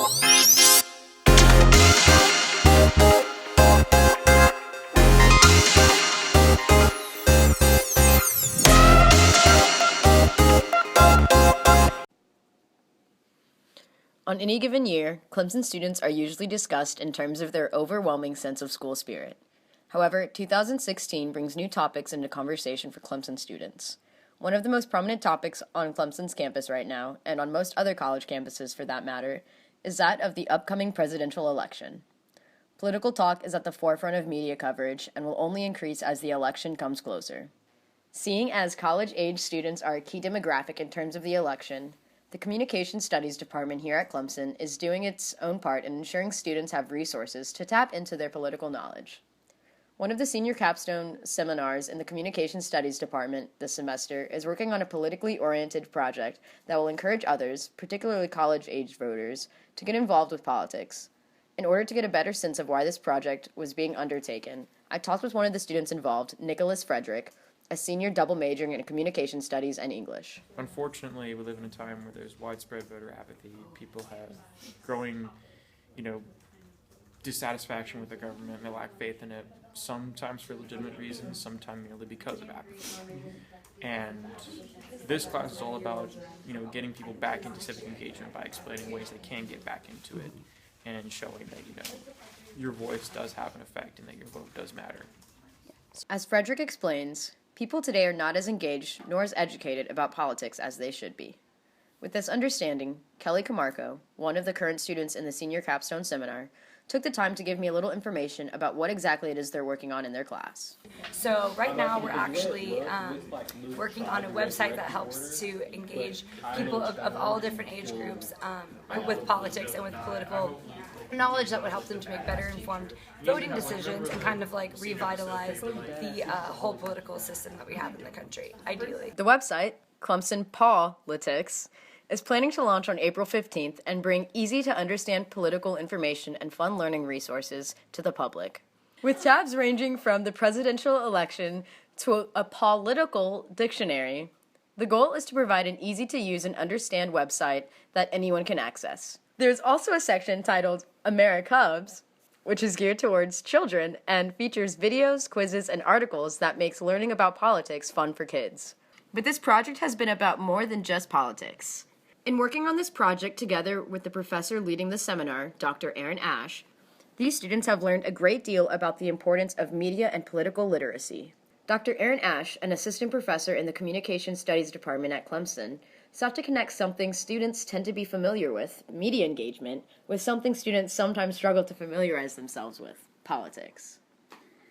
On any given year, Clemson students are usually discussed in terms of their overwhelming sense of school spirit. However, 2016 brings new topics into conversation for Clemson students. One of the most prominent topics on Clemson's campus right now, and on most other college campuses for that matter, is that of the upcoming presidential election. Political talk is at the forefront of media coverage and will only increase as the election comes closer. Seeing as college-age students are a key demographic in terms of the election, the Communication Studies Department here at Clemson is doing its own part in ensuring students have resources to tap into their political knowledge. One of the senior capstone seminars in the Communication Studies Department this semester is working on a politically oriented project that will encourage others, particularly college-age voters, to get involved with politics. In order to get a better sense of why this project was being undertaken, I talked with one of the students involved, Nicholas Frederick, a senior double majoring in communication studies and English. Unfortunately, we live in a time where there's widespread voter apathy. People have growing, dissatisfaction with the government, and they lack faith in it, sometimes for legitimate reasons, sometimes merely because of apathy. And this class is all about, getting people back into civic engagement by explaining ways they can get back into it and showing that, your voice does have an effect and that your vote does matter. As Frederick explains, people today are not as engaged nor as educated about politics as they should be. With this understanding, Kelly Camarco, one of the current students in the senior capstone seminar, took the time to give me a little information about what exactly it is they're working on in their class. So right now we're actually working on a website that helps to engage people of all different age groups with politics and with political knowledge that would help them to make better informed voting decisions and kind of revitalize the whole political system that we have in the country, ideally. The website, Clemson Politics, is planning to launch on April 15th and bring easy-to-understand political information and fun learning resources to the public. With tabs ranging from the presidential election to a political dictionary, the goal is to provide an easy-to-use and understand website that anyone can access. There's also a section titled Americubs, which is geared towards children and features videos, quizzes, and articles that makes learning about politics fun for kids. But this project has been about more than just politics. In working on this project together with the professor leading the seminar, Dr. Aaron Ash, these students have learned a great deal about the importance of media and political literacy. Dr. Aaron Ash, an assistant professor in the Communication Studies Department at Clemson, sought to connect something students tend to be familiar with, media engagement, with something students sometimes struggle to familiarize themselves with, politics.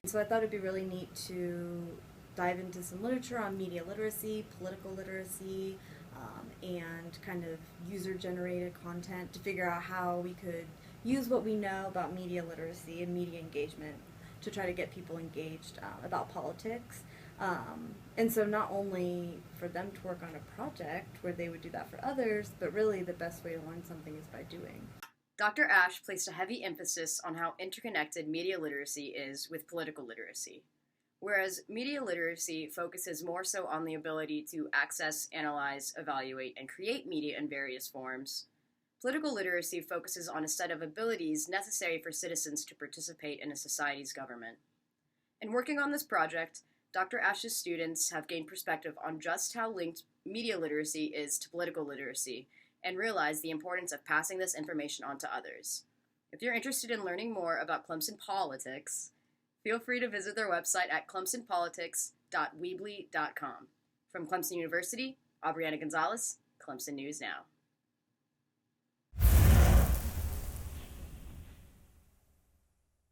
So I thought it'd be really neat to dive into some literature on media literacy, political literacy, and kind of user-generated content to figure out how we could use what we know about media literacy and media engagement to try to get people engaged about politics. And so not only for them to work on a project where they would do that for others, but really the best way to learn something is by doing. Dr. Ash placed a heavy emphasis on how interconnected media literacy is with political literacy. Whereas media literacy focuses more so on the ability to access, analyze, evaluate, and create media in various forms, political literacy focuses on a set of abilities necessary for citizens to participate in a society's government. In working on this project, Dr. Ash's students have gained perspective on just how linked media literacy is to political literacy and realize the importance of passing this information on to others. If you're interested in learning more about Clemson politics, feel free to visit their website at clemsonpolitics.weebly.com. From Clemson University, Aubriana Gonzalez, Clemson News Now.